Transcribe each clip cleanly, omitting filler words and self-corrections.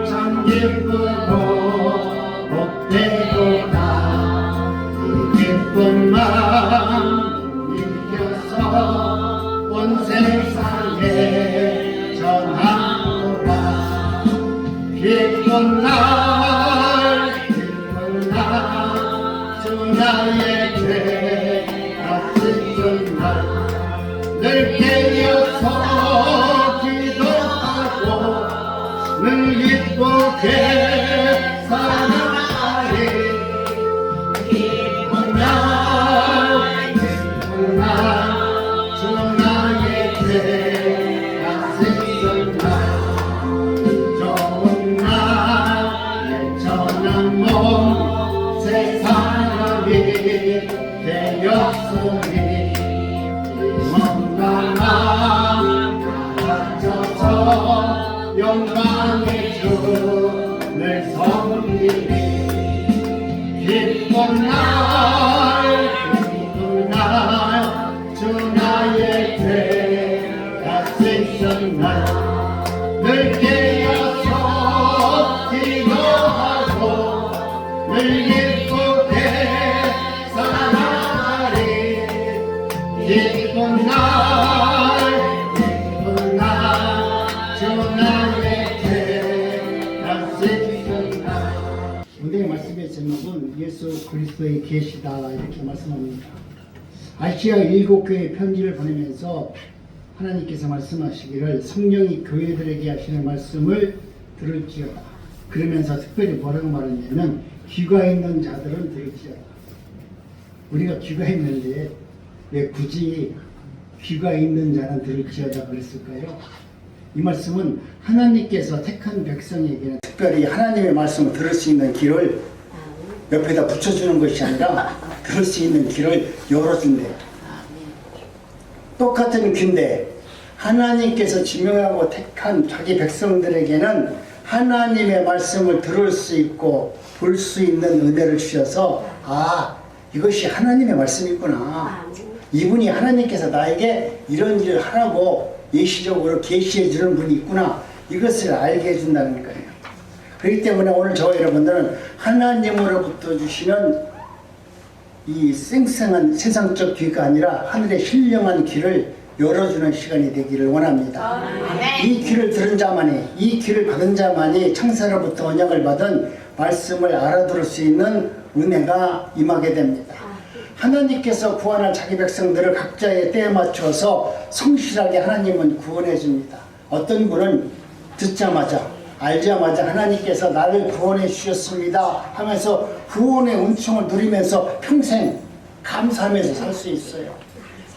참 기쁘고 복되도다. 이 기쁜 마음 일켜서 온 세상에 전하노라. 기쁜 날 주 나의 죄가 씻은 날 늘 깨어서 기도하고 늘 기쁘게 살아가리. 기쁜 날 주 나의 죄가 씻은 날 좋은 날 천한 몸 세상이 되었으니 건강한 가라져서 영광의 주를 섬기리. 기쁜 날 주 나의 죄가 씻은 날 늘 깨어서 기도하고 늘 기쁘게 살아가리. 기쁜 날 주 나의 죄가 씻은 날. 오늘의 말씀의 제목은 예수 그리스도의 계시다 이렇게 말씀합니다. 아시아 7교회 편지를 보내면서 하나님께서 말씀하시기를 성령이 교회들에게 하시는 말씀을 들을지어다. 그러면서 특별히 뭐라고 말했냐면 귀가 있는 자들은 들을지어다. 우리가 귀가 있는데 왜 굳이 귀가 있는 자는 들을지어다 그랬을까요? 이 말씀은 하나님께서 택한 백성에게는 특별히 하나님의 말씀을 들을 수 있는 길을 옆에다 붙여주는 것이 아니라 들을 수 있는 길을 열어준대요. 똑같은 귀인데 하나님께서 지명하고 택한 자기 백성들에게는 하나님의 말씀을 들을 수 있고 볼 수 있는 은혜를 주셔서 이것이 하나님의 말씀이구나. 이분이 하나님께서 나에게 이런 일을 하라고 예시적으로 계시해 주는 분이 있구나. 이것을 알게 해준다는 거예요. 그렇기 때문에 오늘 저와 여러분들은 하나님으로부터 주시는 이 쌩쌩한 세상적 귀가 아니라 하늘의 신령한 귀를 열어주는 시간이 되기를 원합니다. 이 귀를 들은 자만이, 이 귀를 받은 자만이 창세로부터 언약을 받은 말씀을 알아들을 수 있는 은혜가 임하게 됩니다. 하나님께서 구원할 자기 백성들을 각자의 때에 맞춰서 성실하게 하나님은 구원해 줍니다. 어떤 분은 듣자마자 알자마자 하나님께서 나를 구원해 주셨습니다 하면서 구원의 은총을 누리면서 평생 감사하면서 살 수 있어요.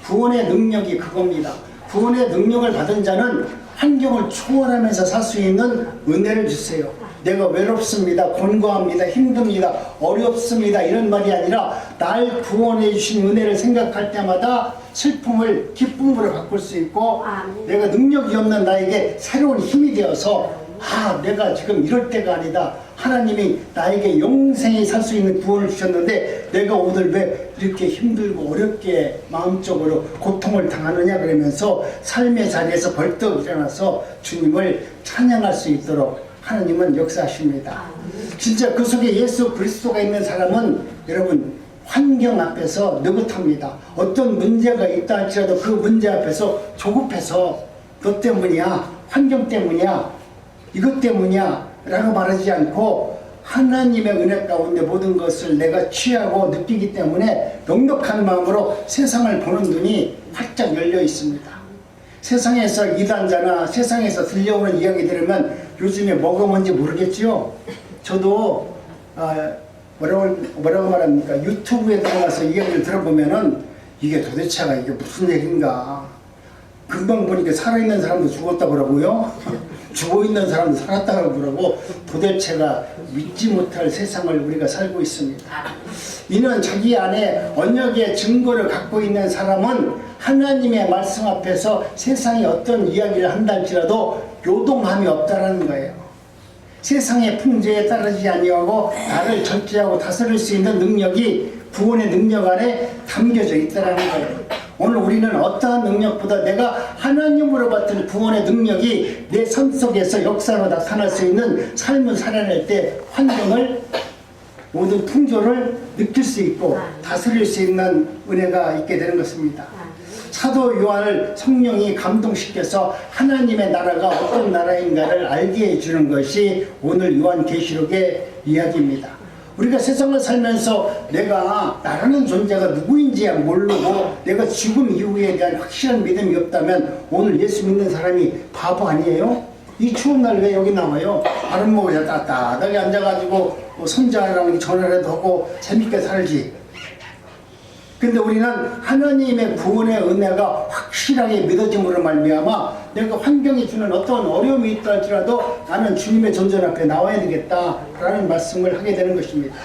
구원의 능력이 그겁니다. 구원의 능력을 받은 자는 환경을 초월하면서 살 수 있는 은혜를 주세요. 내가 외롭습니다, 곤고합니다, 힘듭니다, 어렵습니다 이런 말이 아니라 날 구원해 주신 은혜를 생각할 때마다 슬픔을 기쁨으로 바꿀 수 있고 내가 능력이 없는 나에게 새로운 힘이 되어서 내가 지금 이럴 때가 아니다. 하나님이 나에게 영생히 살 수 있는 구원을 주셨는데 내가 오늘 왜 이렇게 힘들고 어렵게 마음적으로 고통을 당하느냐 그러면서 삶의 자리에서 벌떡 일어나서 주님을 찬양할 수 있도록 하나님은 역사하십니다. 진짜 그 속에 예수 그리스도가 있는 사람은 여러분 환경 앞에서 느긋합니다. 어떤 문제가 있다 할지라도 그 문제 앞에서 조급해서 너 때문이야, 환경 때문이야, 이것 때문이야 라고 말하지 않고 하나님의 은혜 가운데 모든 것을 내가 취하고 느끼기 때문에 넉넉한 마음으로 세상을 보는 눈이 활짝 열려 있습니다. 세상에서 이단자나 세상에서 들려오는 이야기 들으면 요즘에 뭐가 뭔지 모르겠지요. 저도 뭐라고 말합니까? 유튜브에 들어가서 이야기를 들어보면은 이게 도대체가 이게 무슨 얘기인가. 금방 보니까 살아있는 사람도 죽었다 그러고요. 죽어있는 사람도 살았다 그러고 도대체가 믿지 못할 세상을 우리가 살고 있습니다. 이는 자기 안에 언약의 증거를 갖고 있는 사람은 하나님의 말씀 앞에서 세상이 어떤 이야기를 한다 할지라도 요동함이 없다라는 거예요. 세상의 풍조에 따르지 아니하고 나를 절제하고 다스릴 수 있는 능력이 구원의 능력 안에 담겨져 있다는 거예요. 오늘 우리는 어떠한 능력보다 내가 하나님으로 받은 구원의 능력이 내 삶 속에서 역사로 나타날 수 있는 삶을 살아낼 때 환경을 모든 풍조를 느낄 수 있고 다스릴 수 있는 은혜가 있게 되는 것입니다. 사도 요한을 성령이 감동시켜서 하나님의 나라가 어떤 나라인가를 알게 해주는 것이 오늘 요한계시록의 이야기입니다. 우리가 세상을 살면서 내가 나라는 존재가 누구인지 모르고 내가 죽음 이후에 대한 확실한 믿음이 없다면 오늘 예수 믿는 사람이 바보 아니에요? 이 추운 날 왜 여기 나와요? 아랫목에 따뜻하게 앉아가지고 손자랑 전화라도 하고 재밌게 살지. 근데 우리는 하나님의 구원의 은혜가 확실하게 믿어짐으로 말미암아 내가 환경이 주는 어떤 어려움이 있다 할지라도 나는 주님의 존전 앞에 나와야 되겠다라는 말씀을 하게 되는 것입니다.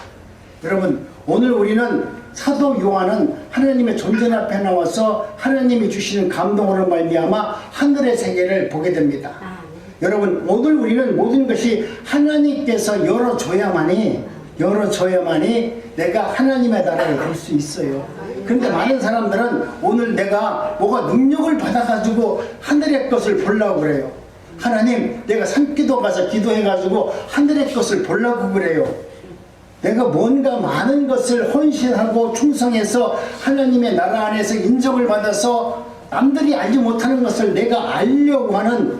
여러분, 오늘 우리는 사도 요한은 하나님의 존전 앞에 나와서 하나님이 주시는 감동으로 말미암아 하늘의 세계를 보게 됩니다. 여러분, 오늘 우리는 모든 것이 하나님께서 열어줘야만이 내가 하나님의 나라를 볼 수 있어요. 그런데 많은 사람들은 오늘 내가 뭐가 능력을 받아가지고 하늘의 것을 보려고 그래요. 하나님, 내가 산기도 가서 기도해가지고 하늘의 것을 보려고 그래요. 내가 뭔가 많은 것을 헌신하고 충성해서 하나님의 나라 안에서 인정을 받아서 남들이 알지 못하는 것을 내가 알려고 하는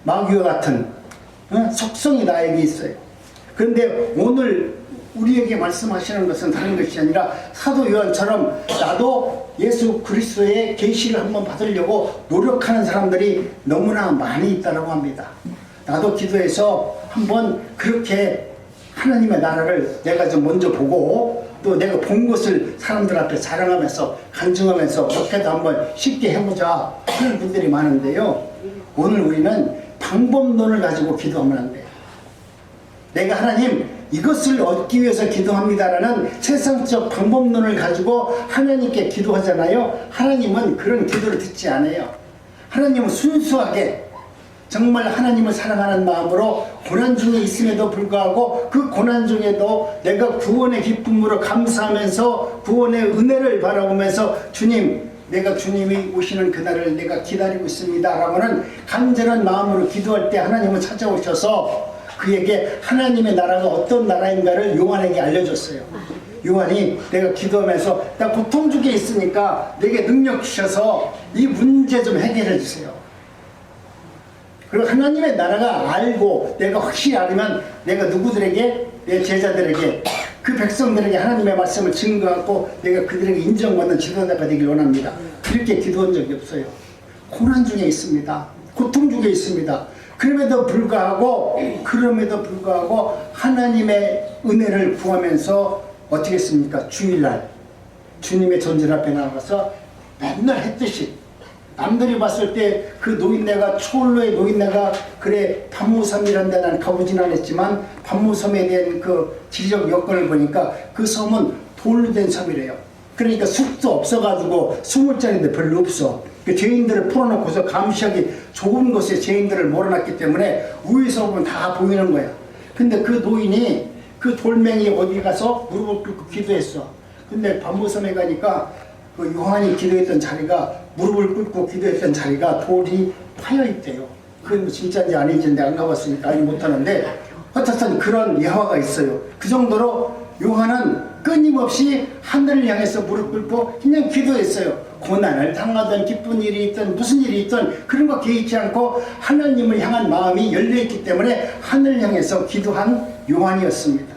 마귀와 같은 속성이 나에게 있어요. 그런데 오늘 우리에게 말씀하시는 것은 다른 것이 아니라 사도 요한처럼 나도 예수 그리스도의 계시를 한번 받으려고 노력하는 사람들이 너무나 많이 있다고 합니다. 나도 기도해서 한번 그렇게 하나님의 나라를 내가 좀 먼저 보고 또 내가 본 것을 사람들 앞에 자랑하면서 간증하면서 어떻게도 한번 쉽게 해보자 하는 분들이 많은데요. 오늘 우리는 방법론을 가지고 기도하면 안 돼요. 내가 하나님 이것을 얻기 위해서 기도합니다라는 세상적 방법론을 가지고 하나님께 기도하잖아요. 하나님은 그런 기도를 듣지 않아요. 하나님은 순수하게 정말 하나님을 사랑하는 마음으로 고난 중에 있음에도 불구하고 그 고난 중에도 내가 구원의 기쁨으로 감사하면서 구원의 은혜를 바라보면서 주님, 내가 주님이 오시는 그날을 내가 기다리고 있습니다 라고는 간절한 마음으로 기도할 때 하나님은 찾아오셔서 그에게 하나님의 나라가 어떤 나라인가를 요한에게 알려줬어요. 요한이 내가 기도하면서 나 고통 중에 있으니까 내게 능력 주셔서 이 문제 좀 해결해 주세요. 그리고 하나님의 나라가 알고 내가 확실히 알으면 내가 누구들에게, 내 제자들에게, 그 백성들에게 하나님의 말씀을 증거하고 내가 그들에게 인정받는 지도자가 되길 원합니다. 그렇게 기도한 적이 없어요. 고난 중에 있습니다. 고통 중에 있습니다. 그럼에도 불구하고 하나님의 은혜를 구하면서 어떻게 했습니까? 주일날 주님의 존재 앞에 나가서 맨날 했듯이 남들이 봤을 때 그 노인네가 초월로의 노인네가 그래 반무섬이라는 데 난 가보진 않았지만 반무섬에 대한 그 지리적 여건을 보니까 그 섬은 돌로 된 섬이래요. 그러니까 숲도 없어가지고 숨을 자리인데 별로 없어. 그 죄인들을 풀어놓고서 감시하기 좋은 곳에 죄인들을 몰아놨기 때문에 위에서 보면 다 보이는 거야. 근데 그 노인이 그 돌멩이 어디 가서 무릎을 꿇고 기도했어. 근데 반무섬에 가니까 그 요한이 기도했던 자리가 무릎을 꿇고 기도했던 자리가 돌이 파여 있대요. 그건 진짜인지 아닌지 내가 안 가봤으니까 알지 못하는데 어쨌든 그런 예화가 있어요. 그 정도로 요한은 끊임없이 하늘을 향해서 무릎 꿇고 그냥 기도했어요. 고난을 당하든 기쁜 일이 있든 무슨 일이 있든 그런 거 개의치 않고 하나님을 향한 마음이 열려있기 때문에 하늘을 향해서 기도한 요한이었습니다.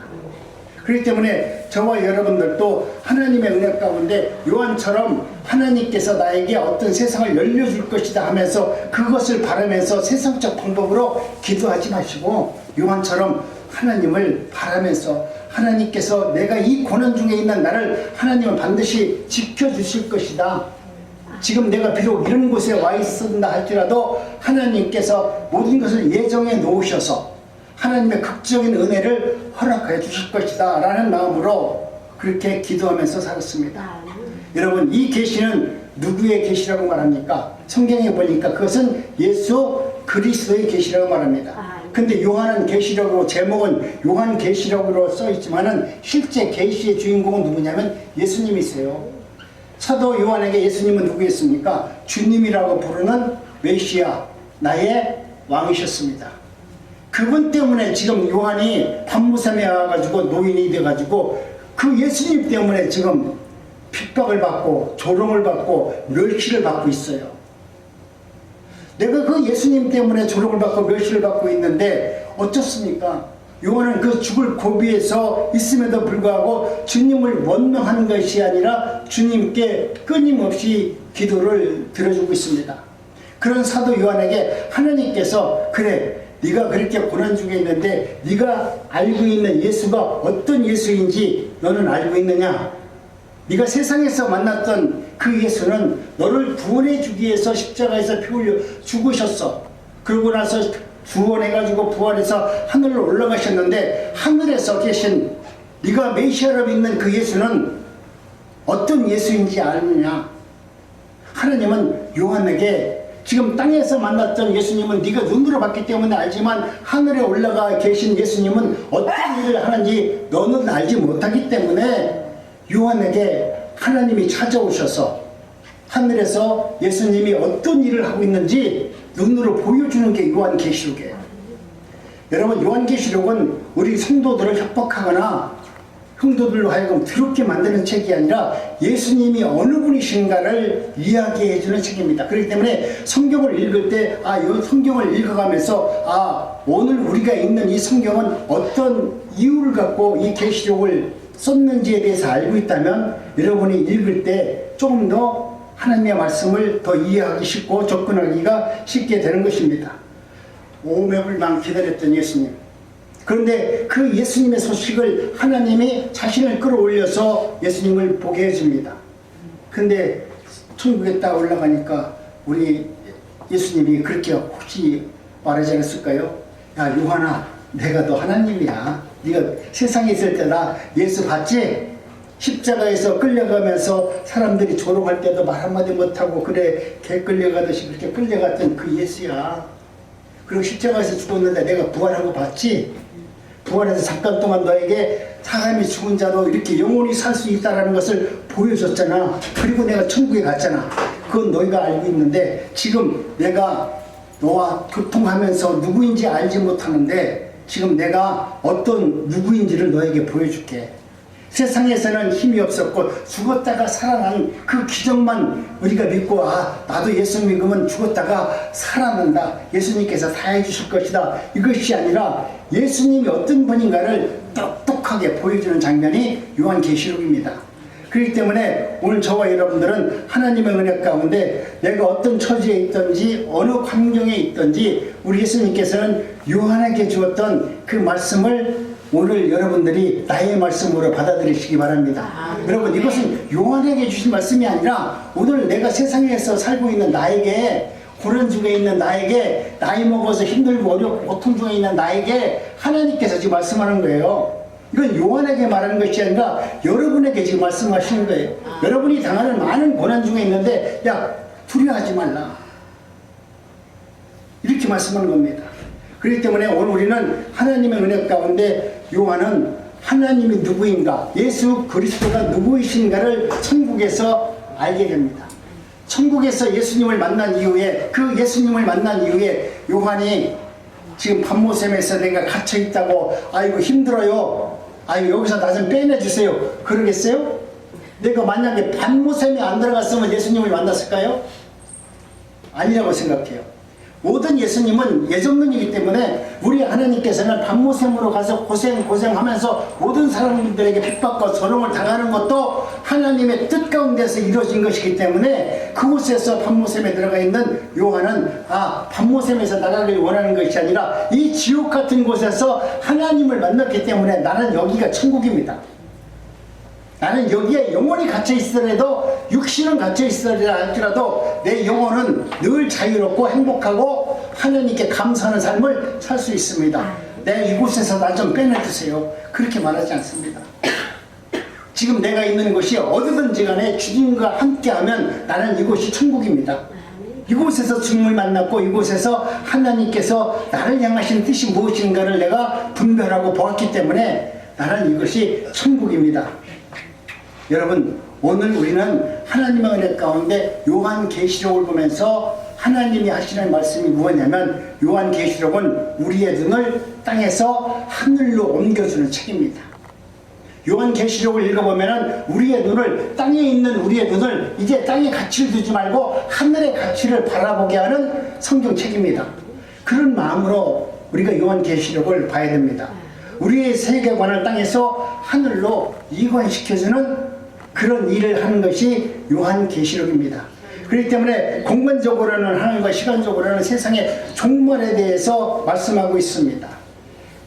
그렇기 때문에 저와 여러분들도 하나님의 은혜 가운데 요한처럼 하나님께서 나에게 어떤 세상을 열려줄 것이다 하면서 그것을 바라면서 세상적 방법으로 기도하지 마시고 요한처럼 하나님을 바라면서 하나님께서 내가 이 고난 중에 있는 나를 하나님은 반드시 지켜주실 것이다. 지금 내가 비록 이런 곳에 와 있었다 할지라도 하나님께서 모든 것을 예정해 놓으셔서 하나님의 극적인 은혜를 허락해 주실 것이다 라는 마음으로 그렇게 기도하면서 살았습니다. 여러분, 이 계시는 누구의 계시라고 말합니까? 성경에 보니까 그것은 예수 그리스도의 계시라고 말합니다. 근데 요한은 계시록으로, 제목은 요한 계시록으로 써 있지만은 실제 계시의 주인공은 누구냐면 예수님이세요. 사도 요한에게 예수님은 누구였습니까? 주님이라고 부르는 메시아, 나의 왕이셨습니다. 그분 때문에 지금 요한이 밤무샘에 와가지고 노인이 돼가지고 그 예수님 때문에 지금 핍박을 받고 조롱을 받고 멸시를 받고 있어요. 내가 그 예수님 때문에 조롱을 받고 멸시를 받고 있는데 어떻습니까? 요한은 그 죽을 고비에서 있음에도 불구하고 주님을 원망하는 것이 아니라 주님께 끊임없이 기도를 드려주고 있습니다. 그런 사도 요한에게 하나님께서 그래, 네가 그렇게 고난 중에 있는데 네가 알고 있는 예수가 어떤 예수인지 너는 알고 있느냐? 네가 세상에서 만났던 그 예수는 너를 구원해 주기 위해서 십자가에서 피 흘려 죽으셨어. 그러고 나서 구원해가지고 부활해서 하늘로 올라가셨는데 하늘에서 계신 네가 메시아로 믿는 그 예수는 어떤 예수인지 아느냐? 하나님은 요한에게 지금 땅에서 만났던 예수님은 네가 눈으로 봤기 때문에 알지만 하늘에 올라가 계신 예수님은 어떤 일을 하는지 너는 알지 못하기 때문에 요한에게 하나님이 찾아오셔서 하늘에서 예수님이 어떤 일을 하고 있는지 눈으로 보여주는 게 요한계시록이에요. 여러분, 요한계시록은 우리 성도들을 협박하거나 성도들로 하여금 더럽게 만드는 책이 아니라 예수님이 어느 분이신가를 이야기해주는 책입니다. 그렇기 때문에 성경을 읽을 때 이 성경을 읽어가면서 오늘 우리가 읽는 이 성경은 어떤 이유를 갖고 이 계시록을 썼는지에 대해서 알고 있다면 여러분이 읽을 때 조금 더 하나님의 말씀을 더 이해하기 쉽고 접근하기가 쉽게 되는 것입니다. 오매불망 기다렸던 예수님. 그런데 그 예수님의 소식을 하나님이 자신을 끌어올려서 예수님을 보게 해줍니다. 근데 천국에 딱 올라가니까 우리 예수님이 그렇게 혹시 말하지 않았을까요? 야, 요한아, 내가 너 하나님이야. 네가 세상에 있을 때 나 예수 봤지? 십자가에서 끌려가면서 사람들이 조롱할 때도 말 한마디 못하고 그래 개 끌려가듯이 그렇게 끌려갔던 그 예수야. 그리고 십자가에서 죽었는데 내가 부활한 거 봤지? 부활해서 잠깐 동안 너에게 사람이 죽은 자도 이렇게 영원히 살 수 있다는 것을 보여줬잖아. 그리고 내가 천국에 갔잖아. 그건 너희가 알고 있는데 지금 내가 너와 교통하면서 누구인지 알지 못하는데 지금 내가 어떤 누구인지를 너에게 보여줄게. 세상에서는 힘이 없었고 죽었다가 살아난 그 기적만 우리가 믿고 나도 예수 믿으면 죽었다가 살아난다. 예수님께서 다 해주실 것이다. 이것이 아니라 예수님이 어떤 분인가를 똑똑하게 보여주는 장면이 요한계시록입니다. 그렇기 때문에 오늘 저와 여러분들은 하나님의 은혜 가운데 내가 어떤 처지에 있든지 어느 환경에 있든지 우리 예수님께서는 요한에게 주었던 그 말씀을 오늘 여러분들이 나의 말씀으로 받아들이시기 바랍니다. 여러분, 이것은 요한에게 주신 말씀이 아니라 오늘 내가 세상에서 살고 있는 나에게, 고난 중에 있는 나에게, 나이 먹어서 힘들고 어렵고 고통 중에 있는 나에게 하나님께서 지금 말씀하는 거예요. 이건 요한에게 말하는 것이 아니라 여러분에게 지금 말씀하시는 거예요. 여러분이 당하는 많은 고난 중에 있는데 야, 두려워하지 말라. 이렇게 말씀하는 겁니다. 그렇기 때문에 오늘 우리는 하나님의 은혜 가운데 요한은 하나님이 누구인가, 예수 그리스도가 누구이신가를 천국에서 알게 됩니다. 천국에서 예수님을 만난 이후에, 그 예수님을 만난 이후에 요한이 지금 밤모샘에서 내가 갇혀있다고 아이고 힘들어요, 아이고 여기서 나 좀 빼내주세요 그러겠어요? 내가 만약에 밤모샘에 안 들어갔으면 예수님을 만났을까요? 아니라고 생각해요. 모든 예수님은 예정론이기 때문에 우리 하나님께서는 밤모샘으로 가서 고생하면서 모든 사람들에게 핍박과 조롱을 당하는 것도 하나님의 뜻 가운데서 이루어진 것이기 때문에 그곳에서 밤모샘에 들어가 있는 요한은 밤모샘에서 나가길 원하는 것이 아니라 이 지옥 같은 곳에서 하나님을 만났기 때문에 나는 여기가 천국입니다. 나는 여기에 영혼이 갇혀 있으더라도, 육신은 갇혀 있으더라도 내 영혼은 늘 자유롭고 행복하고 하나님께 감사하는 삶을 살 수 있습니다. 내 이곳에서 나 좀 빼내주세요 그렇게 말하지 않습니다. 지금 내가 있는 곳이 어디든지 간에 주님과 함께하면 나는 이곳이 천국입니다. 이곳에서 주님을 만났고 이곳에서 하나님께서 나를 향하신 뜻이 무엇인가를 내가 분별하고 보았기 때문에 나는 이것이 천국입니다. 여러분, 오늘 우리는 하나님의 은혜 가운데 요한계시록을 보면서 하나님이 하시는 말씀이 무엇이냐면, 요한계시록은 우리의 눈을 땅에서 하늘로 옮겨주는 책입니다. 요한계시록을 읽어보면 우리의 눈을, 땅에 있는 우리의 눈을 이제 땅에 가치를 두지 말고 하늘의 가치를 바라보게 하는 성경책입니다. 그런 마음으로 우리가 요한계시록을 봐야 됩니다. 우리의 세계관을 땅에서 하늘로 이관시켜주는 그런 일을 하는 것이 요한계시록입니다. 그렇기 때문에 공간적으로는 하늘과 시간적으로는 세상의 종말에 대해서 말씀하고 있습니다.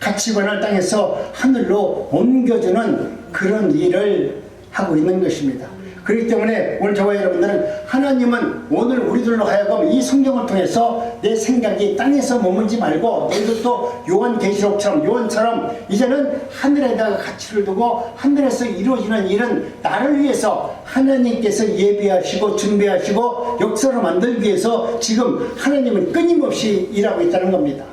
가치관을 땅에서 하늘로 옮겨주는 그런 일을 하고 있는 것입니다. 그렇기 때문에 오늘 저와 여러분들은 하나님은 오늘 우리들로 하여금 이 성경을 통해서 내 생각이 땅에서 머물지 말고 너희들도 요한계시록처럼, 요한처럼 이제는 하늘에다가 가치를 두고 하늘에서 이루어지는 일은 나를 위해서 하나님께서 예비하시고 준비하시고 역사로 만들기 위해서 지금 하나님은 끊임없이 일하고 있다는 겁니다.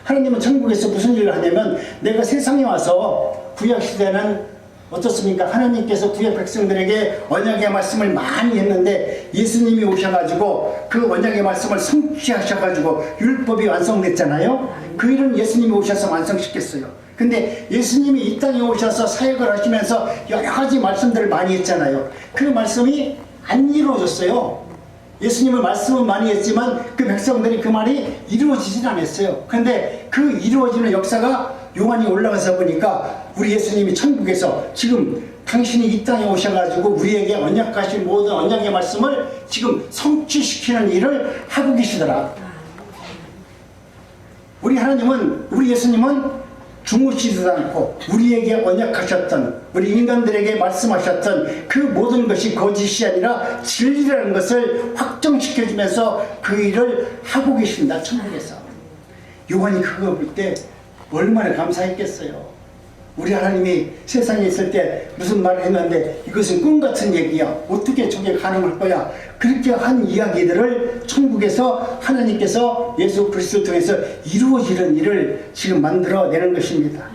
하나님은 천국에서 무슨 일을 하냐면, 내가 세상에 와서 구약시대는 어떻습니까? 하나님께서 구약 백성들에게 언약의 말씀을 많이 했는데 예수님이 오셔가지고 그 언약의 말씀을 성취하셔가지고 율법이 완성됐잖아요. 그 일은 예수님이 오셔서 완성시켰어요. 근데 예수님이 이 땅에 오셔서 사역을 하시면서 여러 가지 말씀들을 많이 했잖아요. 그 말씀이 안 이루어졌어요. 예수님은 말씀은 많이 했지만 그 백성들이 그 말이 이루어지진 않았어요. 그런데 그 이루어지는 역사가 요한이 올라가서 보니까 우리 예수님이 천국에서 지금 당신이 이 땅에 오셔가지고 우리에게 언약하신 모든 언약의 말씀을 지금 성취시키는 일을 하고 계시더라. 우리 하나님은, 우리 예수님은 주무시지도 않고 우리에게 언약하셨던, 우리 인간들에게 말씀하셨던 그 모든 것이 거짓이 아니라 진리라는 것을 확정시켜주면서 그 일을 하고 계신다, 천국에서. 요한이 그거 볼 때 얼마나 감사했겠어요. 우리 하나님이 세상에 있을 때 무슨 말을 했는데 이것은 꿈같은 얘기야, 어떻게 저게 가능할 거야, 그렇게 한 이야기들을 천국에서 하나님께서 예수 그리스도를 통해서 이루어지는 일을 지금 만들어내는 것입니다.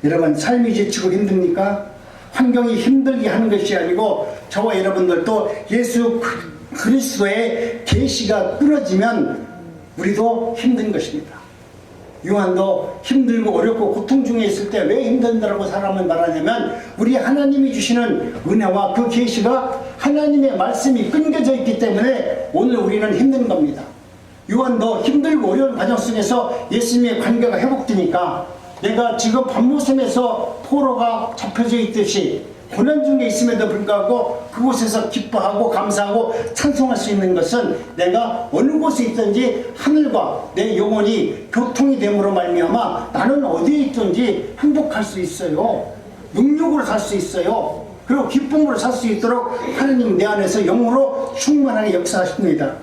여러분, 삶이 지치고 힘듭니까? 환경이 힘들게 하는 것이 아니고 저와 여러분들도 예수 그리스도의 계시가 끊어지면 우리도 힘든 것입니다. 요한도 힘들고 어렵고 고통 중에 있을 때 왜 힘든다라고 사람은 말하냐면, 우리 하나님이 주시는 은혜와 그 계시가 하나님의 말씀이 끊겨져 있기 때문에 오늘 우리는 힘든 겁니다. 요한도 힘들고 어려운 과정 속에서 예수님의 관계가 회복되니까, 내가 지금 밤모섬에서 포로가 잡혀져 있듯이 고난 중에 있음에도 불구하고 그곳에서 기뻐하고 감사하고 찬송할 수 있는 것은 내가 어느 곳에 있든지 하늘과 내 영혼이 교통이 됨으로 말미암아 나는 어디에 있든지 행복할 수 있어요. 능력으로 살 수 있어요. 그리고 기쁨으로 살 수 있도록 하나님 내 안에서 영으로 충만하게 역사하십니다.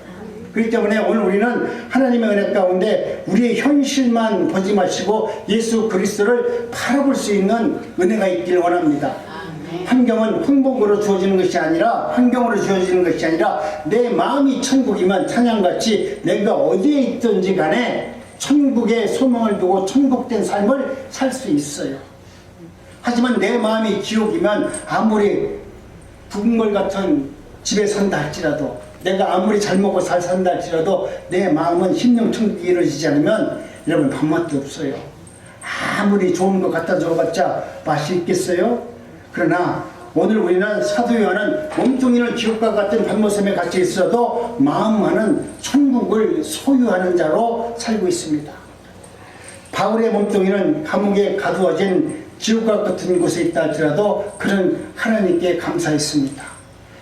그렇기 때문에 오늘 우리는 하나님의 은혜 가운데 우리의 현실만 보지 마시고 예수 그리스도를 바라볼 수 있는 은혜가 있기를 원합니다. 환경은 행복으로 주어지는 것이 아니라, 환경으로 주어지는 것이 아니라 내 마음이 천국이면 찬양같이 내가 어디에 있든지 간에 천국에 소망을 두고 천국된 삶을 살 수 있어요. 하지만 내 마음이 지옥이면 아무리 북물 같은 집에 산다 할지라도, 내가 아무리 잘 먹고 잘 산다 할지라도 내 마음은 심령 천국이 이루어지지 않으면 여러분 밥맛도 없어요. 아무리 좋은 거 갖다 줘봤자 맛이 있겠어요? 그러나 오늘 우리는 사도 요한은 몸뚱이는 지옥과 같은 밤모섬에 갇혀 있어도 마음만은 천국을 소유하는 자로 살고 있습니다. 바울의 몸뚱이는 감옥에 가두어진 지옥과 같은 곳에 있다 할지라도 그는 하나님께 감사했습니다.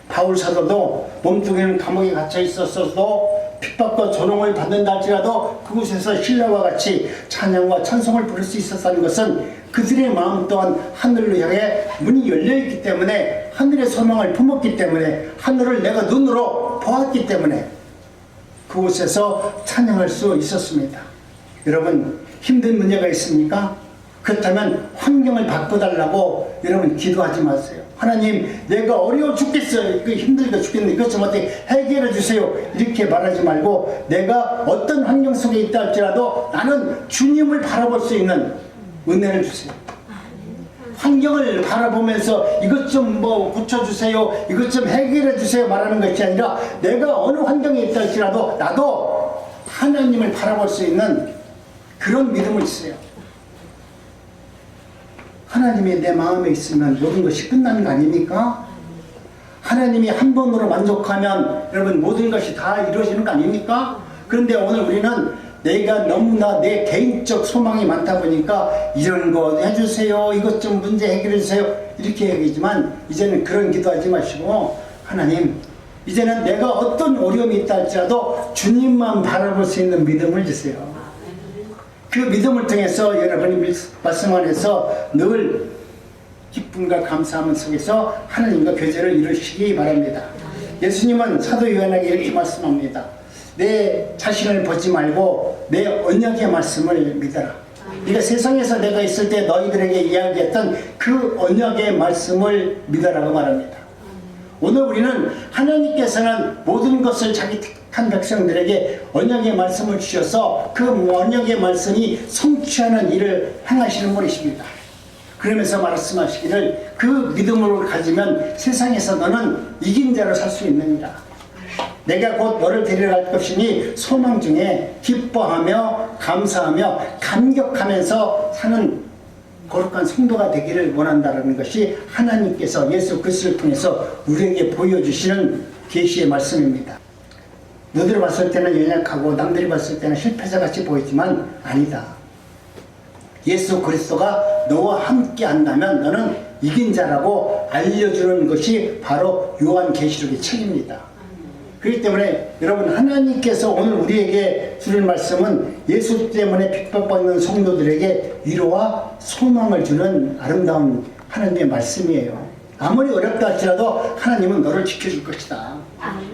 바울 사도도 몸뚱이는 감옥에 갇혀 있었어도 핍박과 조롱을 받는다 할지라도 그곳에서 신뢰와 같이 찬양과 찬송을 부를 수 있었다는 것은 그들의 마음 또한 하늘로 향해 문이 열려있기 때문에, 하늘의 소망을 품었기 때문에, 하늘을 내가 눈으로 보았기 때문에 그곳에서 찬양할 수 있었습니다. 여러분, 힘든 문제가 있습니까? 그렇다면 환경을 바꿔달라고 여러분 기도하지 마세요. 하나님, 내가 어려워 죽겠어요, 힘들게 죽겠는데 이것 좀 어떻게 해결해 주세요, 이렇게 말하지 말고 내가 어떤 환경 속에 있다 할지라도 나는 주님을 바라볼 수 있는 은혜를 주세요. 환경을 바라보면서 이것 좀 뭐 고쳐주세요, 이것 좀 해결해 주세요 말하는 것이 아니라 내가 어느 환경에 있다 할지라도 나도 하나님을 바라볼 수 있는 그런 믿음을 있어요. 하나님이 내 마음에 있으면 모든 것이 끝나는 거 아닙니까? 하나님이 한 번으로 만족하면 여러분 모든 것이 다 이루어지는 거 아닙니까? 그런데 오늘 우리는 내가 너무나 내 개인적 소망이 많다 보니까 이런 거 해주세요, 이것 좀 문제 해결해 주세요 이렇게 얘기하지만 이제는 그런 기도하지 마시고 하나님 이제는 내가 어떤 어려움이 있다 할지라도 주님만 바라볼 수 있는 믿음을 주세요. 그 믿음을 통해서 여러분이 말씀 안에서 늘 기쁨과 감사함 속에서 하나님과 교제를 이루시기 바랍니다. 예수님은 사도 요한에게 이렇게 말씀합니다. 내 자신을 보지 말고 내 언약의 말씀을 믿어라. 네가 세상에서 내가 있을 때 너희들에게 이야기했던 그 언약의 말씀을 믿어라고 말합니다. 오늘 우리는 하나님께서는 모든 것을 자기 택한 백성들에게 언약의 말씀을 주셔서 그 언약의 말씀이 성취하는 일을 행하시는 분이십니다. 그러면서 말씀하시기를 그 믿음을 가지면 세상에서 너는 이긴 자로 살 수 있느니라. 내가 곧 너를 데리러 갈 것이니 소망 중에 기뻐하며 감사하며 감격하면서 사는 거룩한 성도가 되기를 원한다는 것이 하나님께서 예수 그리스도를 통해서 우리에게 보여주시는 계시의 말씀입니다. 너희들이 봤을 때는 연약하고 남들이 봤을 때는 실패자같이 보이지만 아니다. 예수 그리스도가 너와 함께 한다면 너는 이긴 자라고 알려주는 것이 바로 요한계시록의 책입니다. 그렇기 때문에 여러분 하나님께서 오늘 우리에게 주는 말씀은 예수 때문에 핍박받는 성도들에게 위로와 소망을 주는 아름다운 하나님의 말씀이에요. 아무리 어렵다 할지라도 하나님은 너를 지켜줄 것이다.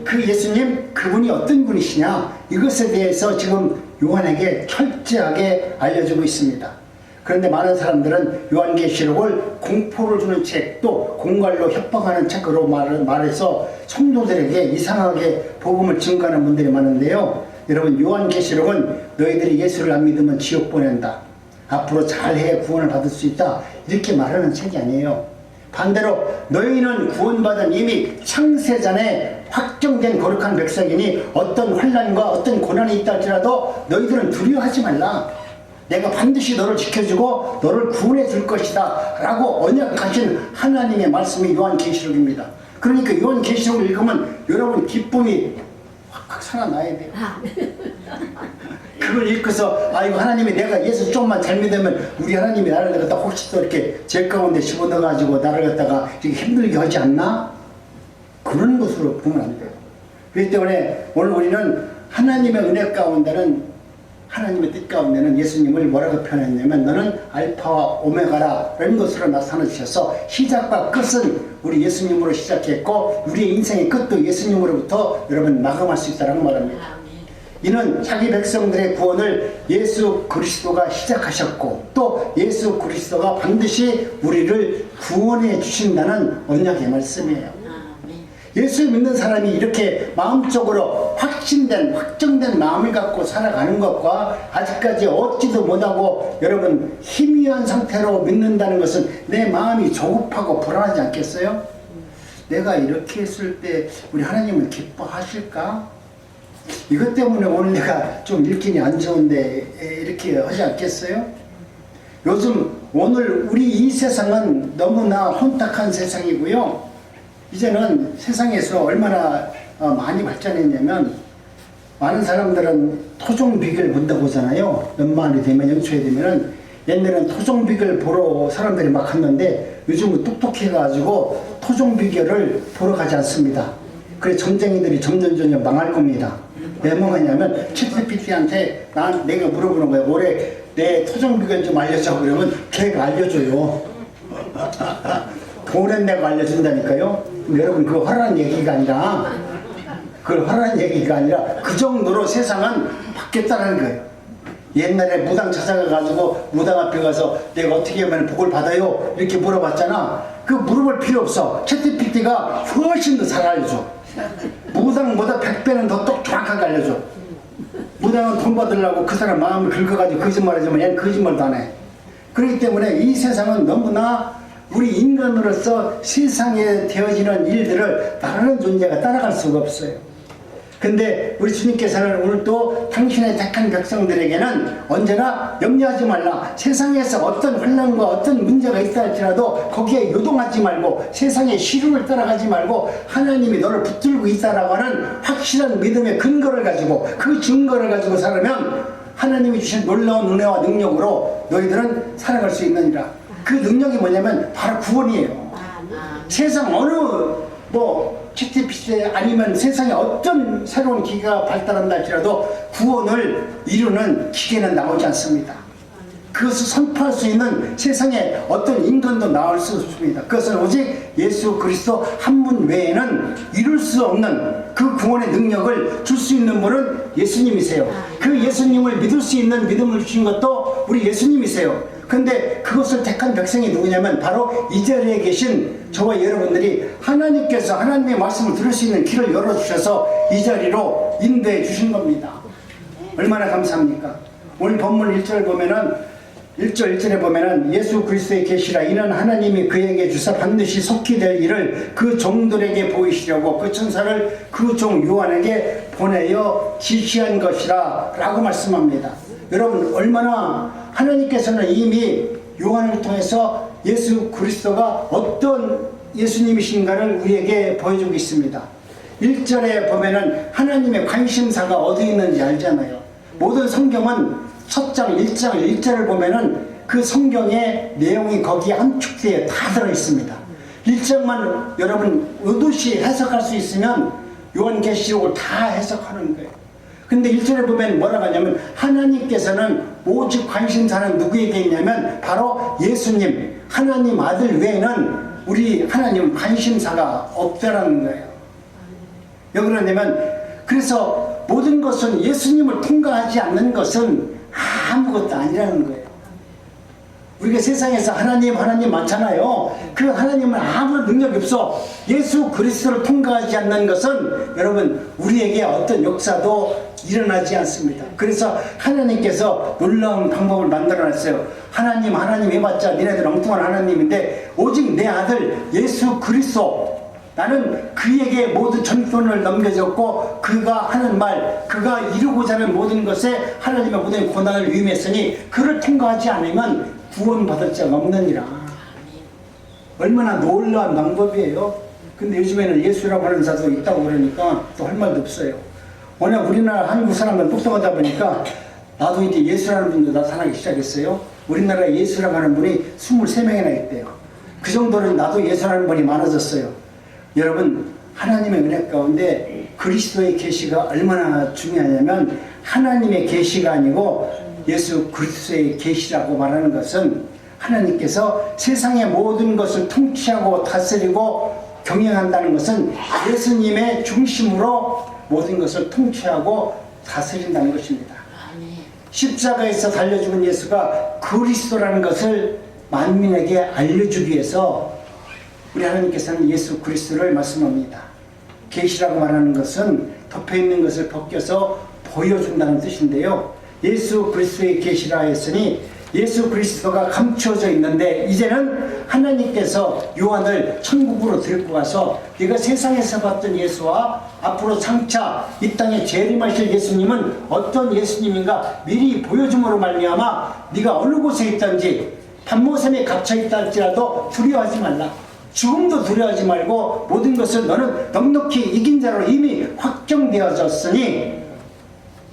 그 예수님 그분이 어떤 분이시냐 이것에 대해서 지금 요한에게 철저하게 알려주고 있습니다. 그런데 많은 사람들은 요한계시록을 공포를 주는 책, 또 공갈로 협박하는 책으로 말해서 성도들에게 이상하게 복음을 증거하는 분들이 많은데요. 여러분 요한계시록은 너희들이 예수를 안 믿으면 지옥 보낸다, 앞으로 잘해 구원을 받을 수 있다 이렇게 말하는 책이 아니에요. 반대로 너희는 구원받은 이미 창세전에 확정된 거룩한 백성이니 어떤 환난과 어떤 고난이 있다 할지라도 너희들은 두려워하지 말라. 내가 반드시 너를 지켜주고 너를 구원해 줄 것이다 라고 언약하신 하나님의 말씀이 요한계시록입니다. 그러니까 요한계시록을 읽으면 여러분 기쁨이 확확 살아나야 돼요. 그걸 읽고서 아이고 하나님이 내가 예수 좀만 잘 믿으면 우리 하나님이 나를 갖다 혹시 또 이렇게 죄 가운데 집어넣어가지고 나를 갖다가 이렇게 힘들게 하지 않나? 그런 것으로 보면 안 돼요. 그렇기 때문에 오늘 우리는 하나님의 은혜 가운데는 하나님의 뜻 가운데는 예수님을 뭐라고 표현했냐면 너는 알파와 오메가라 라는 것으로 나타나주셔서 시작과 끝은 우리 예수님으로 시작했고 우리의 인생의 끝도 예수님으로부터 여러분 마감할 수 있다고 말합니다. 이는 자기 백성들의 구원을 예수 그리스도가 시작하셨고 또 예수 그리스도가 반드시 우리를 구원해 주신다는 언약의 말씀이에요. 예수 믿는 사람이 이렇게 마음적으로 확정된 마음을 갖고 살아가는 것과 아직까지 얻지도 못하고 여러분 희미한 상태로 믿는다는 것은 내 마음이 조급하고 불안하지 않겠어요? 내가 이렇게 했을 때 우리 하나님은 기뻐하실까? 이것 때문에 오늘 내가 좀 일기니 안 좋은데 이렇게 하지 않겠어요? 요즘 오늘 우리 이 세상은 너무나 혼탁한 세상이고요. 이제는 세상에서 얼마나 많이 발전했냐면 많은 사람들은 토종비결 본다고 하잖아요. 연말이 되면 연초에 되면은 옛날에는 토종비결 보러 사람들이 막 갔는데 요즘은 똑똑해가지고 토종비결을 보러 가지 않습니다. 그래 전쟁이들이 점점 망할 겁니다. 왜 망하냐면 챗GPT한테 내가 물어보는 거예요. 올해 내 토종비결 좀 알려줘 그러면 걔가 알려줘요. 돈은 내가 알려준다니까요. 여러분 그거 화려한 얘기가 아니라 그 정도로 세상은 바뀌었다는 거예요. 옛날에 무당 찾아가가지고 무당 앞에 가서 내가 어떻게 하면 복을 받아요 이렇게 물어봤잖아. 그 물어볼 필요 없어. 챗GPT가 훨씬 더 잘 알려줘. 무당보다 100배는 더 정확하게 알려줘. 무당은 돈 받으려고 그 사람 마음을 긁어가지고 거짓말하지만 얘는 거짓말도 안 해. 그렇기 때문에 이 세상은 너무나 우리 인간으로서 세상에 되어지는 일들을 다른 존재가 따라갈 수가 없어요. 근데 우리 주님께서는 오늘 또 당신의 택한 백성들에게는 언제나 염려하지 말라. 세상에서 어떤 환난과 어떤 문제가 있다 할지라도 거기에 요동하지 말고 세상의 시류를 따라가지 말고 하나님이 너를 붙들고 있다라고 하는 확실한 믿음의 근거를 가지고 그 증거를 가지고 살면 하나님이 주신 놀라운 은혜와 능력으로 너희들은 살아갈 수 있느니라. 그 능력이 뭐냐면 바로 구원이에요. 세상 어느 챗GPT 아니면 세상에 어떤 새로운 기계가 발달한다 할지라도 구원을 이루는 기계는 나오지 않습니다. 그것을 선포할 수 있는 세상에 어떤 인간도 나올 수 없습니다. 그것은 오직 예수 그리스도 한 분 외에는 이룰 수 없는 그 구원의 능력을 줄 수 있는 분은 예수님이세요. 그 예수님을 믿을 수 있는 믿음을 주신 것도 우리 예수님이세요. 근데 그것을 택한 백성이 누구냐면 바로 이 자리에 계신 저와 여러분들이 하나님께서 하나님의 말씀을 들을 수 있는 길을 열어주셔서 이 자리로 인도해 주신 겁니다. 얼마나 감사합니까? 오늘 본문 1절 보면은 1절 1절에 보면은 예수 그리스도의 계시라 이는 하나님이 그에게 주사 반드시 속히 될 일을 그 종들에게 보이시려고 그 천사를 그 종 요한에게 보내어 지시한 것이라 라고 말씀합니다. 여러분 얼마나 하나님께서는 이미 요한을 통해서 예수 그리스도가 어떤 예수님이신가를 우리에게 보여주고 있습니다. 1절에 보면은 하나님의 관심사가 어디 있는지 알잖아요. 모든 성경은 첫 장 1장 1절을 보면은 그 성경의 내용이 거기에 함축되어 다 들어있습니다. 1장만 여러분 의도시 해석할 수 있으면 요한계시록을 다 해석하는 거예요. 근데 1절에 보면 뭐라고 하냐면 하나님께서는 오직 관심사는 누구에게 있냐면 바로 예수님 하나님 아들 외에는 우리 하나님 관심사가 없다라는 거예요. 왜 그러냐면 그래서 모든 것은 예수님을 통과하지 않는 것은 아무것도 아니라는 거예요. 우리가 세상에서 하나님 많잖아요. 그 하나님은 아무런 능력이 없어. 예수 그리스도를 통과하지 않는 것은 여러분 우리에게 어떤 역사도 일어나지 않습니다. 그래서 하나님께서 놀라운 방법을 만들어놨어요. 하나님 해봤자 니네들 엉뚱한 하나님인데 오직 내 아들 예수 그리스도 나는 그에게 모든 전권을 넘겨줬고 그가 하는 말 그가 이루고자 하는 모든 것에 하나님의 모든 고난을 위임했으니 그를 통과하지 않으면 구원받을 자가 없느니라. 얼마나 놀라운 방법이에요. 근데 요즘에는 예수라고 하는 자도 있다고 그러니까 또 할 말도 없어요. 워낙 우리나라 한국 사람들 똑똑하다 보니까 나도 이제 예수라는 분도 나타나기 시작했어요. 우리나라에 예수라고 하는 분이 23명이나 있대요. 그 정도로 나도 예수라는 분이 많아졌어요. 여러분 하나님의 은혜 가운데 그리스도의 계시가 얼마나 중요하냐면 하나님의 계시가 아니고 예수 그리스도의 계시라고 말하는 것은 하나님께서 세상의 모든 것을 통치하고 다스리고 경영한다는 것은 예수님의 중심으로 모든 것을 통치하고 다스린다는 것입니다. 십자가에서 달려 죽은 예수가 그리스도라는 것을 만민에게 알려주기 위해서 우리 하나님께서는 예수 그리스도를 말씀합니다. 계시라고 말하는 것은 덮여있는 것을 벗겨서 보여준다는 뜻인데요. 예수 그리스도의 계시라 했으니 예수 그리스도가 감추어져 있는데 이제는 하나님께서 요한을 천국으로 데리고 가서 네가 세상에서 봤던 예수와 앞으로 장차 이 땅에 재림하실 예수님은 어떤 예수님인가 미리 보여줌으로 말미암아 네가 어느 곳에 있든지 반모섬에 갇혀있다 할지라도 두려워하지 말라. 죽음도 두려워하지 말고 모든 것을 너는 넉넉히 이긴 자로 이미 확정되어졌으니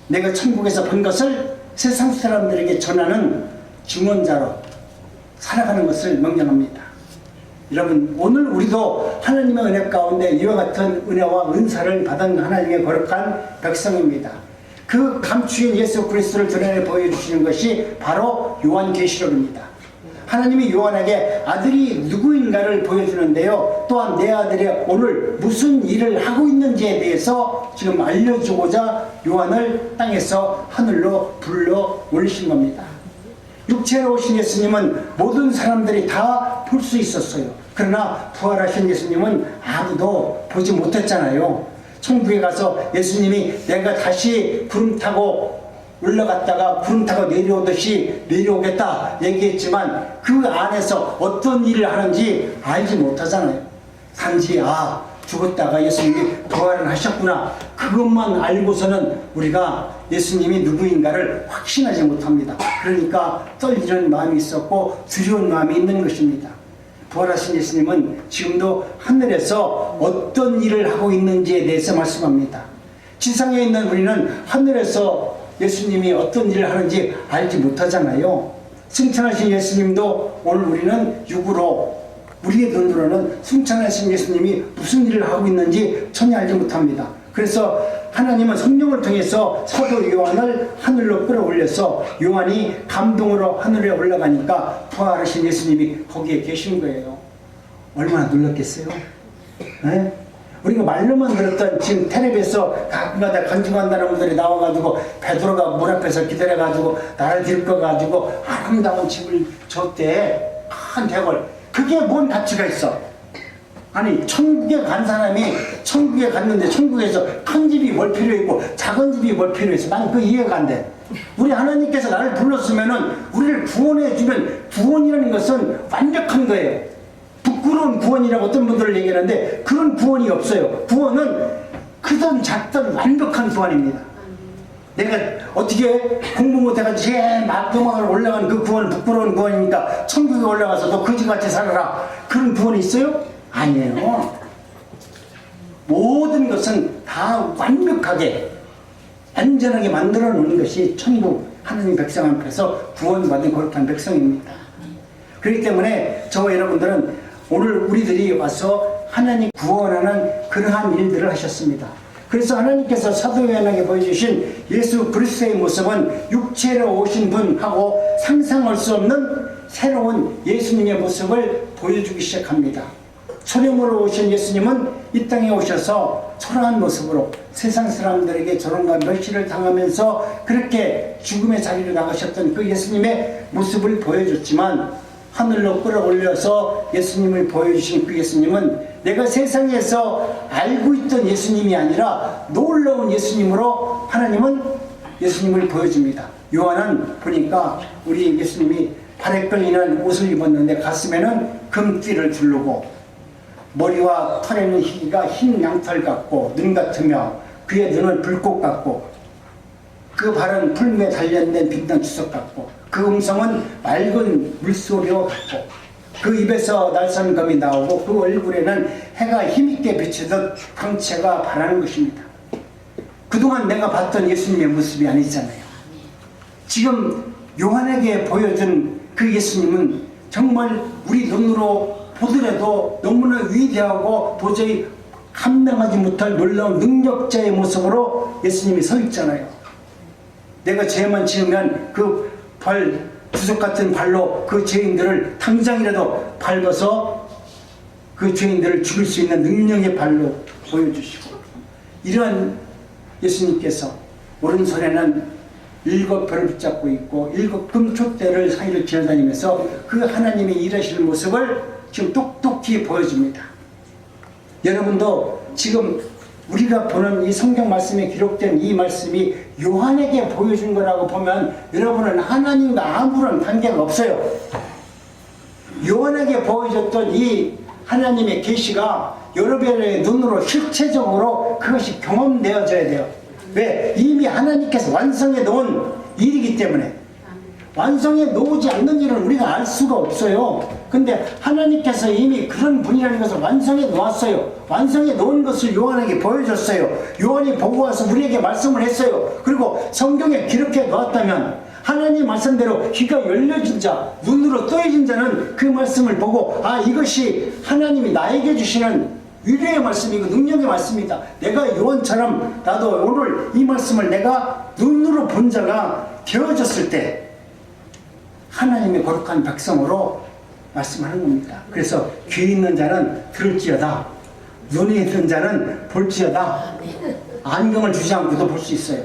내가 천국에서 본 것을 세상 사람들에게 전하는 증언자로 살아가는 것을 명령합니다. 여러분 오늘 우리도 하나님의 은혜 가운데 이와 같은 은혜와 은사를 받은 하나님의 거룩한 백성입니다. 그 감추인 예수 그리스도를 드러내 보여주시는 것이 바로 요한계시록입니다. 하나님이 요한에게 아들이 누구인가를 보여주는데요. 또한 내 아들이 오늘 무슨 일을 하고 있는지에 대해서 지금 알려주고자 요한을 땅에서 하늘로 불러 올리신 겁니다. 육체로 오신 예수님은 모든 사람들이 다 볼 수 있었어요. 그러나 부활하신 예수님은 아무도 보지 못했잖아요. 천국에 가서 예수님이 내가 다시 구름 타고 올라갔다가 구름 타고 내려오듯이 내려오겠다 얘기했지만 그 안에서 어떤 일을 하는지 알지 못하잖아요. 단지 죽었다가 예수님이 부활을 하셨구나, 그것만 알고서는 우리가 예수님이 누구인가를 확신하지 못합니다. 그러니까 떨리는 마음이 있었고 두려운 마음이 있는 것입니다. 부활하신 예수님은 지금도 하늘에서 어떤 일을 하고 있는지에 대해서 말씀합니다. 지상에 있는 우리는 하늘에서 예수님이 어떤 일을 하는지 알지 못하잖아요. 승천하신 예수님도 오늘 우리는 육으로, 우리의 눈으로는 승천하신 예수님이 무슨 일을 하고 있는지 전혀 알지 못합니다. 그래서 하나님은 성령을 통해서 사도 요한을 하늘로 끌어올려서 요한이 감동으로 하늘에 올라가니까 부활하신 예수님이 거기에 계신 거예요. 얼마나 놀랐겠어요? 네? 우리가 말로만 들었던 지금 텔레비에서 가끔가다 간증한다는 분들이 나와가지고 베드로가 문 앞에서 기다려가지고 나를 들거가지고 아름다운 집을 줬대. 큰 대궐. 그게 뭔 가치가 있어? 아니, 천국에 간 사람이 천국에 갔는데 천국에서 큰 집이 뭘 필요했고 작은 집이 뭘 필요했어? 난 그 이해가 안 돼. 우리 하나님께서 나를 불렀으면은 우리를 구원해주면 구원이라는 것은 완벽한 거예요. 부끄러운 구원이라고 어떤 분들을 얘기하는데 그런 구원이 없어요. 구원은 크든 작든 완벽한 구원입니다. 내가 어떻게 공부 못해가지고 제일 마지막으로 올라간 그 구원은 부끄러운 구원입니까? 천국에 올라가서 너 거지같이 살아라, 그런 구원이 있어요? 아니에요. 모든 것은 다 완벽하게 안전하게 만들어 놓은 것이 천국 하나님 백성 앞에서 구원받은 거룩한 백성입니다. 그렇기 때문에 저와 여러분들은 오늘 우리들이 와서 하나님 구원하는 그러한 일들을 하셨습니다. 그래서 하나님께서 사도 요한에게 보여주신 예수 그리스도의 모습은 육체로 오신 분하고 상상할 수 없는 새로운 예수님의 모습을 보여주기 시작합니다. 초림으로 오신 예수님은 이 땅에 오셔서 초라한 모습으로 세상 사람들에게 조롱과 멸시를 당하면서 그렇게 죽음의 자리로 나가셨던 그 예수님의 모습을 보여줬지만, 하늘로 끌어올려서 예수님을 보여주신 그 예수님은 내가 세상에서 알고 있던 예수님이 아니라 놀라운 예수님으로 하나님은 예수님을 보여줍니다. 요한은 보니까 우리 예수님이 발에 끌리는 옷을 입었는데 가슴에는 금띠를 두르고 머리와 털에는 희가 흰 양털 같고 눈 같으며 그의 눈은 불꽃 같고 그 발은 풀무에 단련된 빛난 주석 같고 그 음성은 맑은 물소리와 같고 그 입에서 날선 검이 나오고 그 얼굴에는 해가 힘있게 비치듯 광채가 반하는 것입니다. 그동안 내가 봤던 예수님의 모습이 아니잖아요. 지금 요한에게 보여준 그 예수님은 정말 우리 눈으로 보더라도 너무나 위대하고 도저히 감당하지 못할 놀라운 능력자의 모습으로 예수님이 서 있잖아요. 내가 죄만 지으면 그 발, 주석 같은 발로 그 죄인들을 당장이라도 밟아서 그 죄인들을 죽일 수 있는 능력의 발로 보여주시고, 이러한 예수님께서 오른손에는 7별을 붙잡고 있고 7 금촛대를 사이를 지나다니면서 그 하나님의 일하실 모습을 지금 똑똑히 보여줍니다. 여러분도 지금 우리가 보는 이 성경 말씀에 기록된 이 말씀이 요한에게 보여준 거라고 보면 여러분은 하나님과 아무런 관계가 없어요. 요한에게 보여줬던 이 하나님의 계시가 여러분의 눈으로 실체적으로 그것이 경험되어져야 돼요. 왜? 이미 하나님께서 완성해 놓은 일이기 때문에. 완성해 놓지 않는 일은 우리가 알 수가 없어요. 근데 하나님께서 이미 그런 분이라는 것을 완성해 놓았어요. 완성해 놓은 것을 요한에게 보여줬어요. 요한이 보고 와서 우리에게 말씀을 했어요. 그리고 성경에 기록해 놓았다면 하나님 말씀대로 귀가 열려진 자, 눈으로 떠해진 자는 그 말씀을 보고 이것이 하나님이 나에게 주시는 위로의 말씀이고 능력의 말씀이다. 내가 요한처럼 나도 오늘 이 말씀을 내가 눈으로 본 자가 되어졌을 때 하나님의 거룩한 백성으로 말씀하는 겁니다. 그래서 귀 있는 자는 들을지어다, 눈이 있는 자는 볼지어다. 안경을 주지 않고도 볼 수 있어요.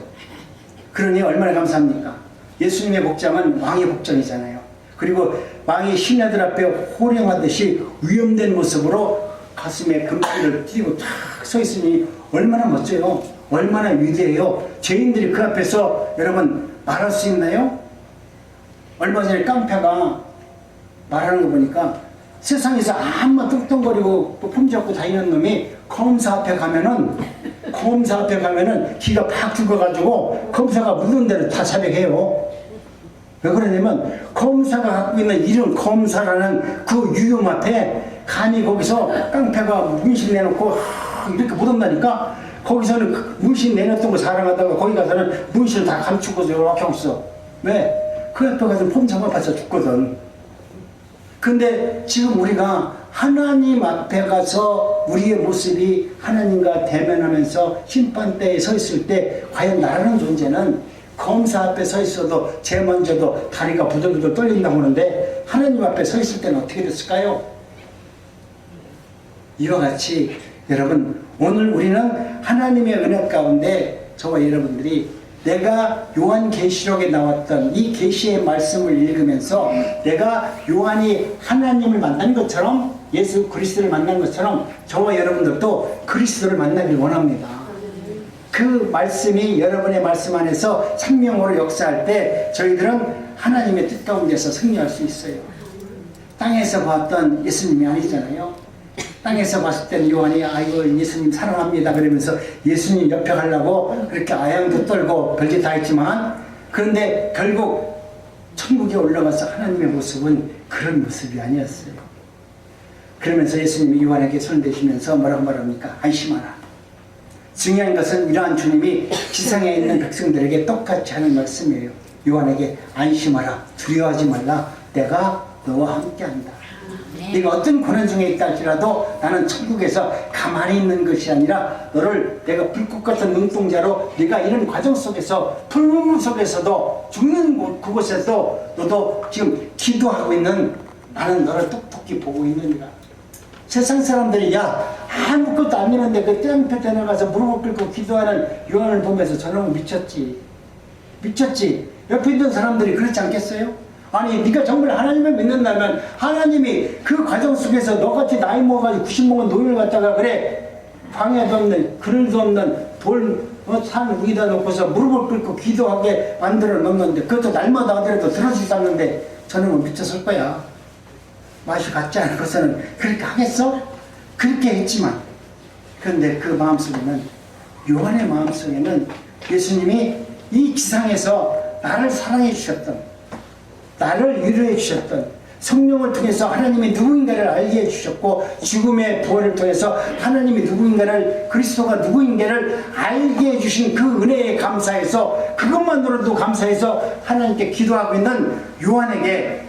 그러니 얼마나 감사합니까? 예수님의 복장은 왕의 복장이잖아요. 그리고 왕이 신하들 앞에 호령하듯이 위엄된 모습으로 가슴에 금띠를 띠고 탁 서 있으니 얼마나 멋져요. 얼마나 위대해요. 죄인들이 그 앞에서 여러분 말할 수 있나요? 얼마 전에 깡패가 말하는 거 보니까 세상에서 아무만 뚱뚱거리고 품 잡고 다니는 놈이 검사 앞에 가면은 기가 팍 죽어가지고 검사가 묻은 대로 다 자백해요. 왜 그러냐면 검사가 갖고 있는 이름 검사라는 그 유형 앞에 감히 거기서 깡패가 문신 내놓고 이렇게 묻었다니까 거기서는 문신 내놨던 거 자랑하다가 거기 가서는 문신을 다 감추고 이렇게 없어. 왜? 그 앞에 가서 폼 잡아봐서 죽거든. 근데 지금 우리가 하나님 앞에 가서 우리의 모습이 하나님과 대면하면서 심판대에 서 있을 때 과연 나라는 존재는 검사 앞에 서 있어도 제일 먼저도 다리가 부들부들 떨린다고 하는데 하나님 앞에 서 있을 때는 어떻게 됐을까요? 이와 같이 여러분 오늘 우리는 하나님의 은혜 가운데 저와 여러분들이 내가 요한계시록에 나왔던 이 계시의 말씀을 읽으면서 내가 요한이 하나님을 만난 것처럼 예수 그리스도를 만난 것처럼 저와 여러분들도 그리스도를 만나길 원합니다. 그 말씀이 여러분의 말씀 안에서 생명으로 역사할 때 저희들은 하나님의 뜻 가운데서 승리할 수 있어요. 땅에서 봤던 예수님이 아니잖아요. 땅에서 봤을 때는 요한이 아이고 예수님 사랑합니다 그러면서 예수님 옆에 가려고 그렇게 아양도 떨고 별짓 다 했지만 그런데 결국 천국에 올라가서 하나님의 모습은 그런 모습이 아니었어요. 그러면서 예수님이 요한에게 손을 대시면서 뭐라고 말합니까? 안심하라. 중요한 것은 이러한 주님이 지상에 있는 백성들에게 똑같이 하는 말씀이에요. 요한에게 안심하라. 두려워하지 말라. 내가 너와 함께한다. 네가 어떤 고난 중에 있다 할지라도 나는 천국에서 가만히 있는 것이 아니라 너를 내가 불꽃 같은 눈동자로 네가 이런 과정 속에서 풀물 속에서도 죽는 그곳에도 너도 지금 기도하고 있는 나는 너를 똑똑히 보고 있느니라. 세상 사람들이 야 아무것도 안 믿는데 그 땡볕에 나가서 무릎을 꿇고 기도하는 요한을 보면서 저놈은 미쳤지. 옆에 있는 사람들이 그렇지 않겠어요? 아니 네가 정말 하나님을 믿는다면 하나님이 그 과정 속에서 너같이 나이 먹어가지고 90 먹은 노인을 갖다가 그래 방해도 없는 그늘도 없는 산 위에다 놓고서 무릎을 꿇고 기도하게 만들어 놓는데 그것도 날마다 하더라도 들어주지 않는데 저는 미쳤을 거야. 맛이 같지 않고서는 그렇게 하겠어? 그렇게 했지만 그런데 그 마음속에는 요한의 마음속에는 예수님이 이 지상에서 나를 사랑해 주셨던 나를 위로해 주셨던 성령을 통해서 하나님이 누구인가를 알게 해주셨고 죽음의 부활을 통해서 하나님이 누구인가를 그리스도가 누구인가를 알게 해주신 그 은혜에 감사해서 그것만으로도 감사해서 하나님께 기도하고 있는 요한에게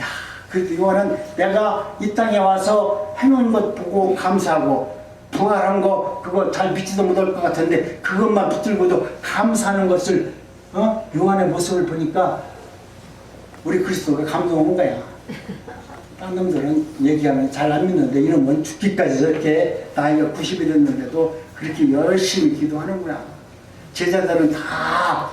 야, 그래도 요한은 내가 이 땅에 와서 행한 것 보고 감사하고 부활한 거 그거 잘 믿지도 못할 것 같은데 그것만 붙들고도 감사하는 것을 요한의 모습을 보니까 우리 그리스도가 감동한 거야. 딴 놈들은 얘기하면 잘 안 믿는데 이놈은 죽기까지 저렇게 나이가 90이 됐는데도 그렇게 열심히 기도하는구나. 제자들은 다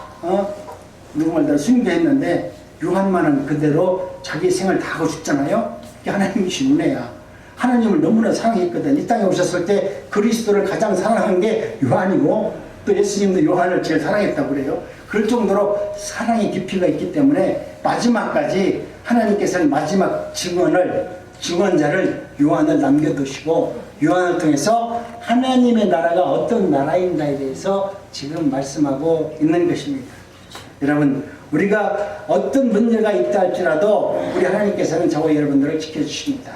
누구말대로 숭배했는데 요한만은 그대로 자기 생을 다 하고 죽잖아요. 그게 하나님이신 은혜야. 하나님을 너무나 사랑했거든. 이 땅에 오셨을 때 그리스도를 가장 사랑한 게 요한이고 또 예수님도 요한을 제일 사랑했다고 그래요. 그럴 정도로 사랑의 깊이가 있기 때문에 마지막까지 하나님께서는 마지막 증언자를 요한을 남겨두시고 요한을 통해서 하나님의 나라가 어떤 나라인가에 대해서 지금 말씀하고 있는 것입니다. 여러분 우리가 어떤 문제가 있다 할지라도 우리 하나님께서는 저와 여러분들을 지켜주십니다.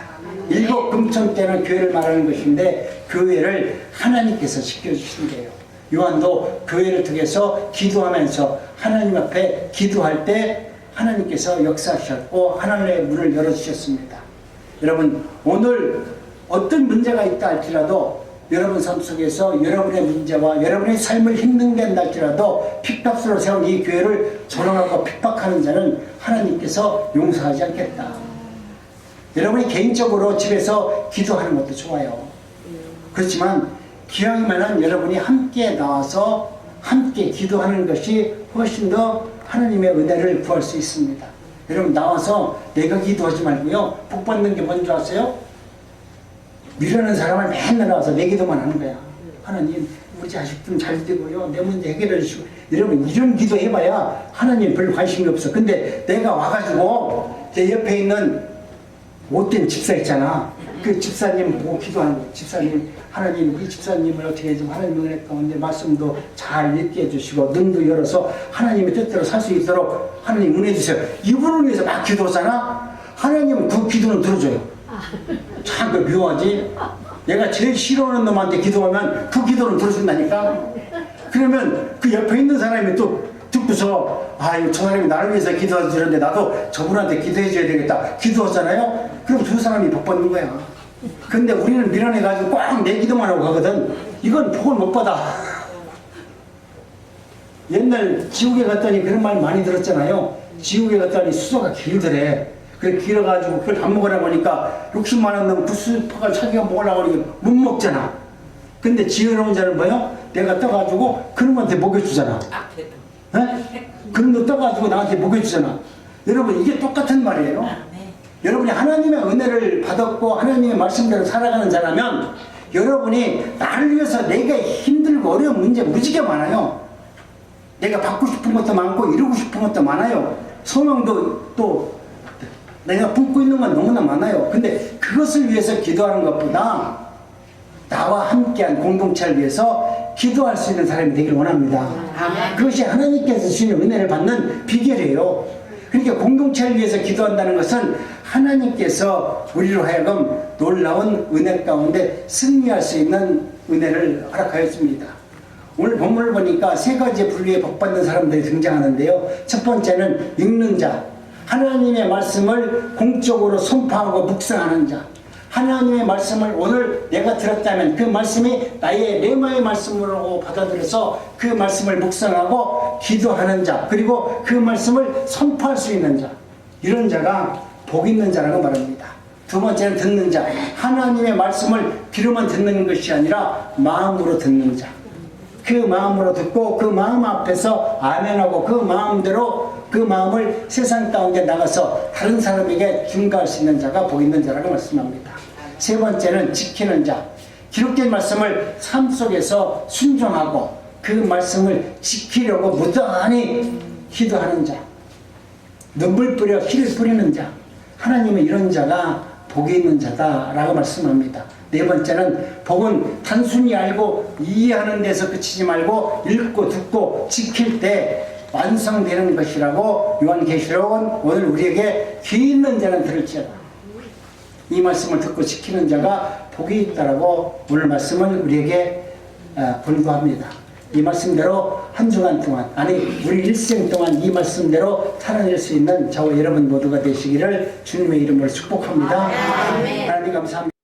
일곱 금천 때는 교회를 말하는 것인데 교회를 하나님께서 지켜주신대요. 요한도 교회를 통해서 기도하면서 하나님 앞에 기도할 때 하나님께서 역사하셨고 하나님의 문을 열어주셨습니다. 여러분 오늘 어떤 문제가 있다 할지라도 여러분 삶 속에서 여러분의 문제와 여러분의 삶을 힘든 게 한다 할지라도 핏값으로 세운 이 교회를 조롱하고 핍박하는 자는 하나님께서 용서하지 않겠다. 여러분이 개인적으로 집에서 기도하는 것도 좋아요. 그렇지만 기왕이면은 여러분이 함께 나와서 함께 기도하는 것이 훨씬 더 하나님의 은혜를 구할 수 있습니다. 여러분 나와서 내가 기도하지 말고요. 복 받는 게 뭔지 아세요? 미루는 사람을 맨날 나와서 내 기도만 하는 거야. 하나님 우리 자식 좀 잘 되고요. 내 문제 해결해 주시고. 여러분 이런 기도 해봐야 하나님 별로 관심이 없어. 근데 내가 와가지고 내 옆에 있는 못된 집사 있잖아. 그 집사님 보고 기도하는 거야. 집사님, 하나님 우리 집사님을 어떻게 좀 하나님 은혜 가운데 말씀도 잘 읽게 해주시고 눈도 열어서 하나님의 뜻대로 살 수 있도록 하나님 은혜 주세요. 이분을 위해서 막 기도하잖아. 하나님은 그 기도는 들어줘요. 참 그 묘하지. 내가 제일 싫어하는 놈한테 기도하면 그 기도는 들어준다니까. 그러면 그 옆에 있는 사람이 또 듣고서 아유 저 사람이 나를 위해서 기도해 주는데 나도 저분한테 기도해 줘야 되겠다 기도하잖아요. 그럼 두 사람이 복 받는 거야. 근데 우리는 밀어내가지고 꽉 내 기도만 하고 가거든. 이건 복을 못 받아. 옛날 지옥에 갔더니 그런 말 많이 들었잖아요. 지옥에 갔더니 수소가 길더래. 그래 길어가지고 그걸 밥 먹으라고 하니까 60만 원 넘은 부스파가 자기가 먹으려고 하니까 못 먹잖아. 근데 지혜로운 자는 뭐요? 내가 떠가지고 그놈한테 먹여주잖아. 네? 그런 거 떠가지고 나한테 먹여주잖아. 여러분 이게 똑같은 말이에요. 여러분이 하나님의 은혜를 받았고 하나님의 말씀대로 살아가는 자라면 여러분이 나를 위해서 내가 힘들고 어려운 문제 무지개 많아요. 내가 받고 싶은 것도 많고 이루고 싶은 것도 많아요. 소망도 또 내가 품고 있는 건 너무나 많아요. 근데 그것을 위해서 기도하는 것보다 나와 함께한 공동체를 위해서 기도할 수 있는 사람이 되기를 원합니다. 그것이 하나님께서 주시는 은혜를 받는 비결이에요. 그러니까 공동체를 위해서 기도한다는 것은 하나님께서 우리로 하여금 놀라운 은혜 가운데 승리할 수 있는 은혜를 허락하였습니다. 오늘 본문을 보니까 세 가지 분류의 복받는 사람들이 등장하는데요. 첫 번째는 읽는 자, 하나님의 말씀을 공적으로 선포하고 묵상하는 자. 하나님의 말씀을 오늘 내가 들었다면 그 말씀이 나의 레마의 말씀으로 받아들여서 그 말씀을 묵상하고 기도하는 자, 그리고 그 말씀을 선포할 수 있는 자, 이런 자가 복 있는 자라고 말합니다. 두 번째는 듣는 자, 하나님의 말씀을 귀로만 듣는 것이 아니라 마음으로 듣는 자. 그 마음으로 듣고 그 마음 앞에서 아멘하고 그 마음대로 그 마음을 세상 가운데 나가서 다른 사람에게 증가할 수 있는 자가 복 있는 자라고 말씀합니다. 세 번째는 지키는 자, 기록된 말씀을 삶 속에서 순종하고 그 말씀을 지키려고 무단히 기도하는 자, 눈물 뿌려 피를 뿌리는 자, 하나님은 이런 자가 복이 있는 자다라고 말씀합니다. 네 번째는 복은 단순히 알고 이해하는 데서 그치지 말고 읽고 듣고 지킬 때 완성되는 것이라고 요한계시록은 오늘 우리에게 귀 있는 자는 들을지어다. 이 말씀을 듣고 지키는 자가 복이 있다라고 오늘 말씀을 우리에게 권고합니다. 이 말씀대로 한 주간 동안, 아니 우리 일생 동안 이 말씀대로 살아낼 수 있는 저와 여러분 모두가 되시기를 주님의 이름으로 축복합니다. 하나님 감사합니다.